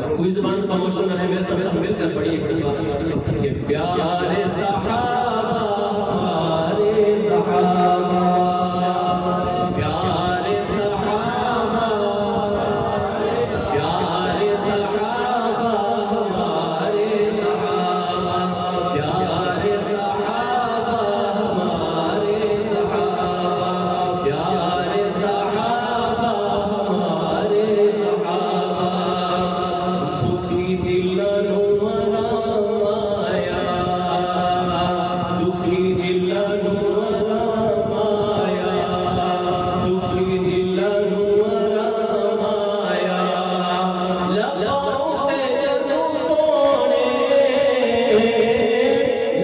कोई ज़बान खामोश होना है, मेरे सब मिलकर पढ़िए कि प्यारे सहाबा हमारे सहाबा, प्यारे सहाबा, प्यारे सहाबा हमारे सहाबा, प्यारे सहाबा हमारे सहाबा, प्यारे सहाबा हमारे सहाबा। दुखी दिलों माया, दुखी दिलों माया, दुखी दिलों माया, लगाते जदू सोने,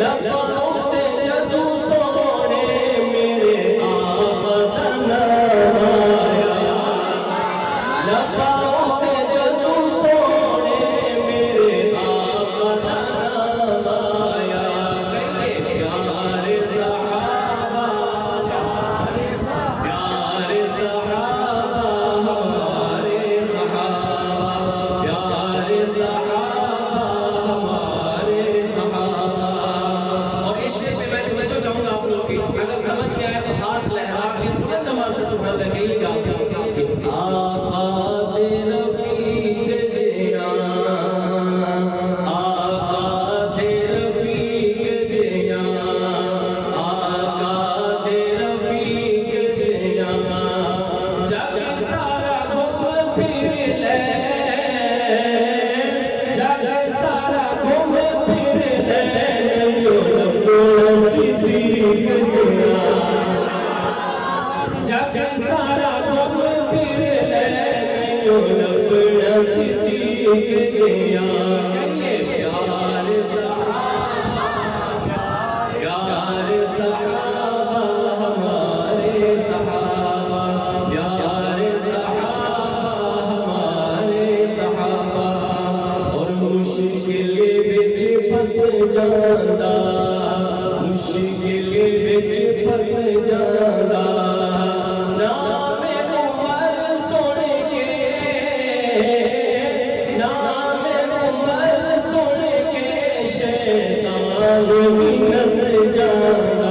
लगाते जदू सोने मेरे आमदन माया, लगाते जदू सोने मेरे आमदन माया। प्यारे सहाबा, प्यारे सहाबा हमारे सहाबा, प्यारे सहाबा हमारे सहाबा। और इस शेर में मैं तुम्हें तो चाहूंगा आप लोग की अगर समझ में आए तो हाथ लहरा के बुलंद आवाज से सुना लगेगा कि आका दे रफीक जिया, आका दे रफीक जिया, आका दे रफीक जिया। जग सारा घूम फिर ले, जग सारा घूम फिर ले, यो रब्बो सिद्दीक जिया। जग सारा घूम फिर ले, यो रब्बो सिद्दीक जिया। प्यारे सहाबा, प्यारे सहाबा हमारे सहाबा, प्यारे सहाबा हमारे सहाबा। और मुश्किल विच फस जांदा, मुश्किल विच फस जांदा, नामे उमर सुन के, नामे उमर सुन के शैतान भी नस जांदा।